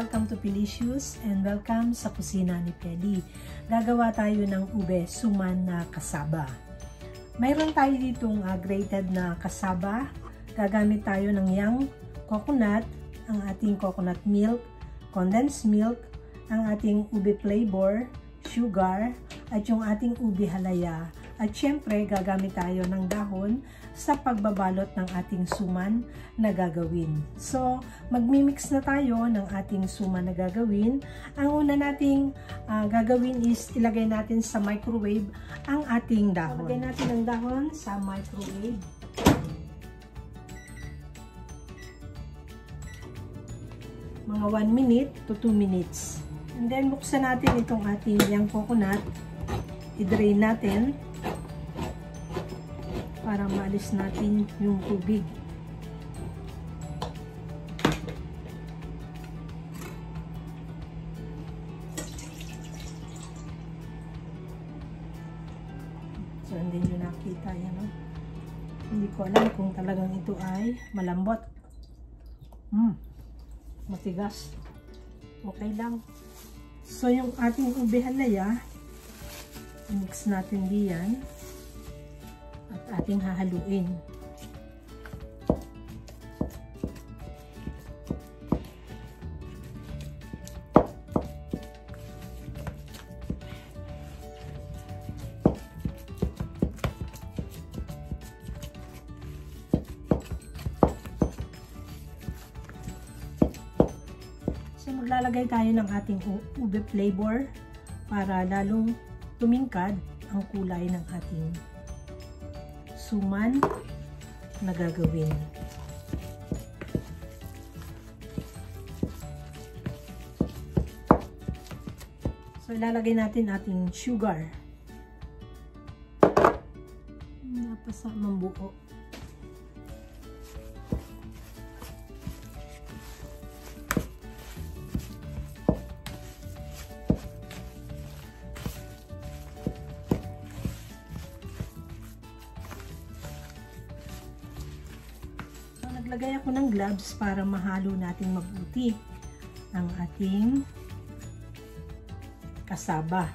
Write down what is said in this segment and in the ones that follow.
welcome to Pelicious and welcome sa kusina ni Peli. Gagawa tayo ng ube suman na kasaba. Mayroon tayo ditong grated na kasaba. Gagamit tayo ng young coconut, ang ating coconut milk, condensed milk, ang ating ube flavor, sugar, at yung ating ube halaya. At syempre, gagamit tayo ng dahon sa pagbabalot ng ating suman na gagawin. So, magmimix na tayo ng ating suman na gagawin. Ang una nating gagawin is ilagay natin sa microwave ang ating dahon. Ilagay natin ang dahon sa microwave. Mga 1 minute to 2 minutes. And then, buksan natin itong ating young coconut. I-drain natin para maalis natin yung tubig. So, hindi nyo nakita yan, no? Hindi ko alam kung talagang ito ay malambot. Matigas. Okay lang. So, yung ating ube halaya, mix natin diyan. At ating hahaluin. So maglalagay tayo ng ating ube flavor para lalong tumingkad ang kulay ng ating suman na gagawin. So, ilalagay natin ating sugar. Napasamang buo. Naglagay ako ng gloves para mahalo natin mabuti ang ating kasaba.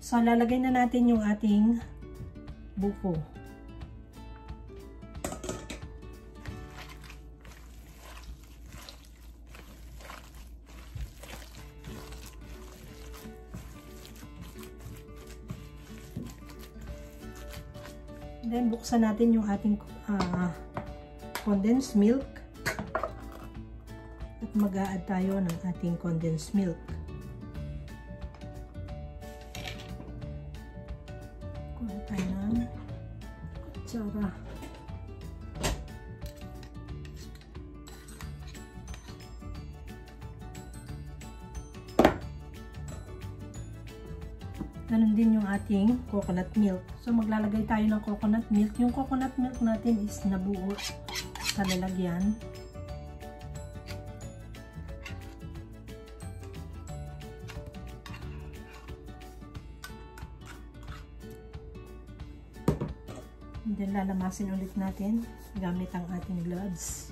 So, lalagay na natin yung ating buko. Then, buksan natin yung ating condensed milk. At mag-a-add tayo ng ating condensed milk. Kuha tayo ng kutsara. Ganun din yung ating coconut milk. So, maglalagay tayo ng coconut milk. Yung coconut milk natin is nabuo sa lalagyan. And then, lalamasin ulit natin gamit ang ating gloves.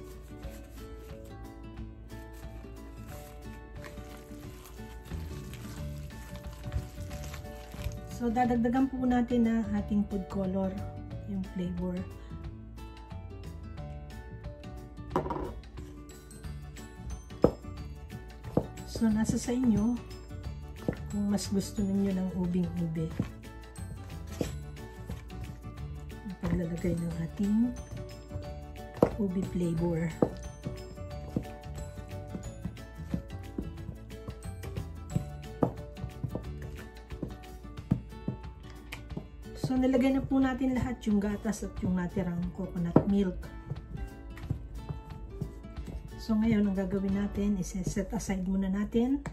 So, dadagdagan po natin na ating food color, yung flavor. So, nasa sa inyo kung mas gusto ninyo ng ubing-ube. Ang paglalagay ng ating ube flavor. So, nilagay na po natin lahat yung gatas at yung natirang coconut milk. So, ngayon, ang gagawin natin is set aside muna natin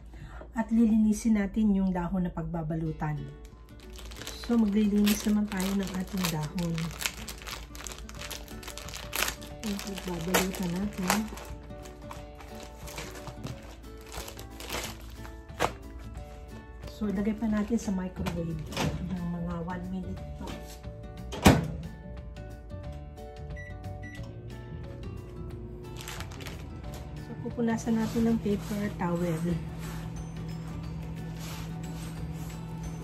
at lilinisin natin yung dahon na pagbabalutan. So, maglilinis naman tayo ng ating dahon. Yung pagbabalutan natin. So, ilagay pa natin sa microwave ng mga 1 minute pa. So, pupunasan natin ng paper towel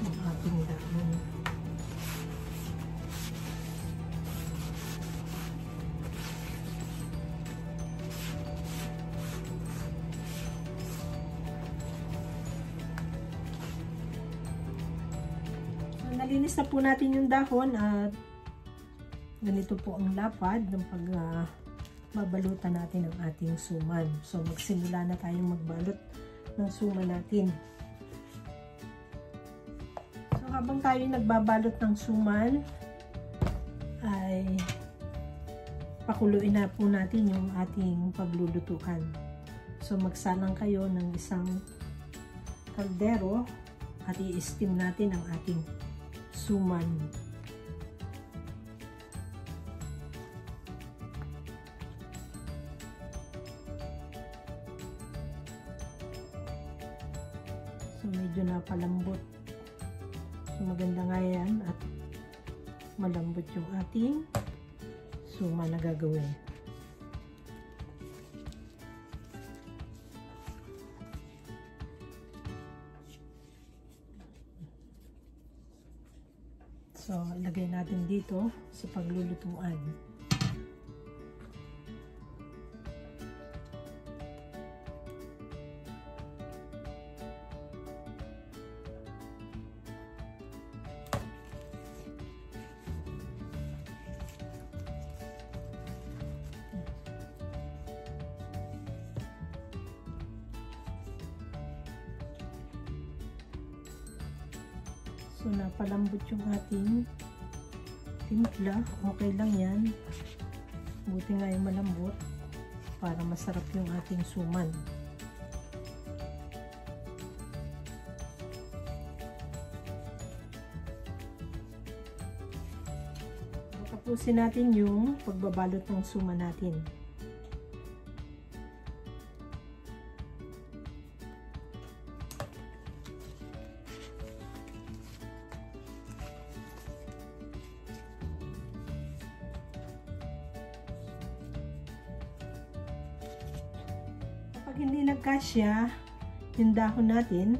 ang ating dahon. Nalinis na po natin yung dahon at ganito po ang lapad ng pagbabalutan natin ng ating suman. So magsimula na tayong magbalot ng suman natin. So habang tayo nagbabalot ng suman ay pakuluin na po natin yung ating paglulutuan. So magsalang kayo ng isang kaldero at i-steam natin ang ating suman. So medyo napalambot. So maganda nga yan at malambot yung ating suman na gagawin. So, ilagay natin dito sa paglulutuan. So, napalambot yung ating timpla. Okay lang yan. Buti nga yung malambot para masarap yung ating suman. Tapusin natin yung pagbabalot ng suman natin. Kapag hindi nagkasya yung dahon natin,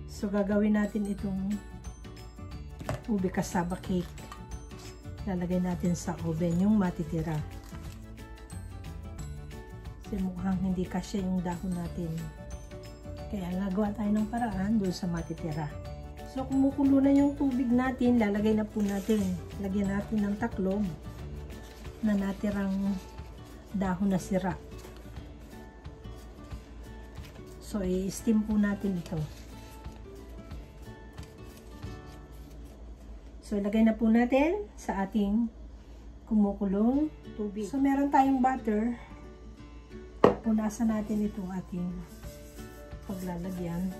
so gagawin natin itong ube cassava cake. Lalagay natin sa oven yung matitira. Kasi mukhang hindi kasya yung dahon natin. Kaya nagawa tayo ng paraan doon sa matitira. So kumukulo na yung tubig natin, lalagay na po natin. Lagyan natin ng taklob na natirang dahon na sira. So, i-steam po natin ito. So, ilagay na po natin sa ating kumukulong tubig. So, meron tayong butter. Punasan natin itong ating paglalagyan.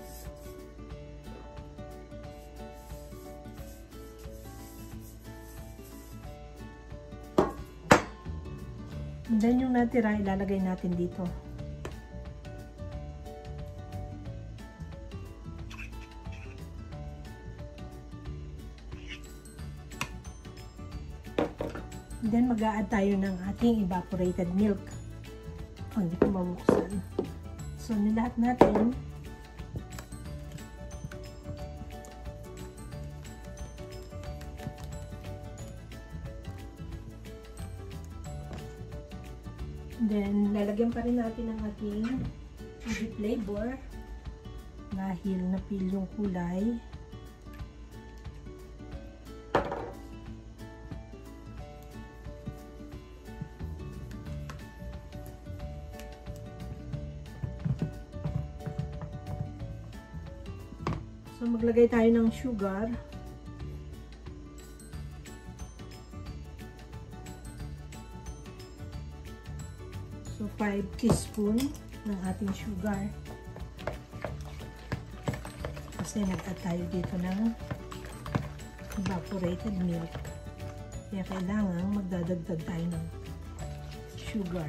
And then, yung natira, ilalagay natin dito. Then, mag-a-add tayo ng ating evaporated milk. Oh, hindi ko mabuksan. So, nilahat natin. Then, lalagyan pa rin natin ang ating ube flavor. Dahil napil yung kulay. So, maglagay tayo ng sugar. So, 5 teaspoon ng ating sugar. Kasi nag-add tayo dito ng evaporated milk. Kaya kailangan magdadagdag tayo ng sugar.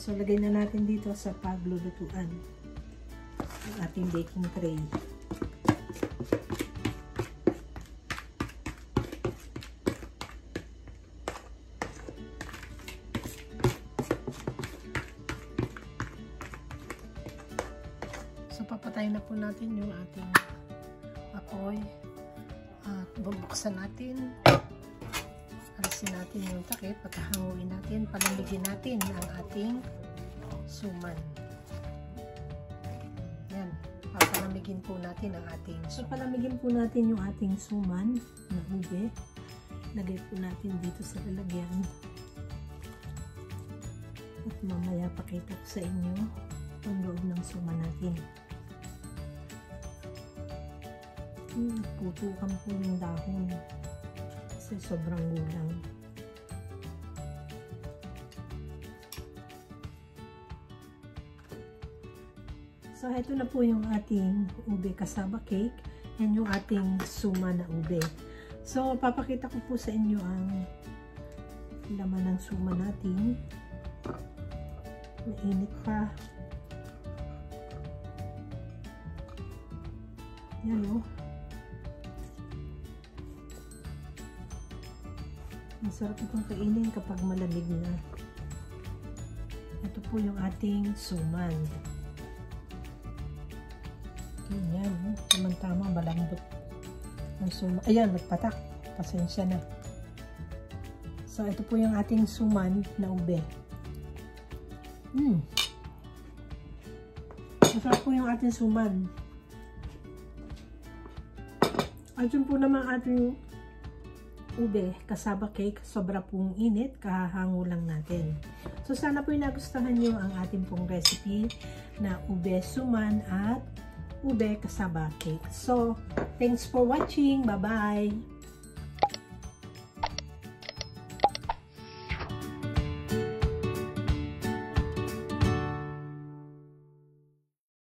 So, lagay na natin dito sa paglulutuan. ang ating baking tray. So, papatayin na po natin yung ating apoy at bubuksan natin. Alisin natin yung takip, pagkahanguin natin, palamigin natin ang ating suman. Yan, palamigin po natin ang ating suman. So, palamigin po natin yung ating suman na ube. Lagay po natin dito sa lalagyan. At mamaya pakita ko sa inyo ang loob ng suman natin. Putukan po yung dahon. Kasi sobrang gulang. So, ito na po yung ating ube kasaba cake and yung ating suma na ube. So, papakita ko po sa inyo ang laman ng suma natin. Mainit pa. Yan o. Masarap itong kainin kapag malamig na. Ito po yung ating suman. Ayan, tama-tama, malambot ang suman. Ayan, nagpatak. Pasensya na. So, ito po yung ating suman na ube. Masarap po yung ating suman. At yun po naman ating ube, kasaba cake, sobra pong init, kahahango lang natin. So, sana po nagustuhan nyo ang ating pong recipe na ube suman at ube kasaba cake. So, thanks for watching. Bye-bye!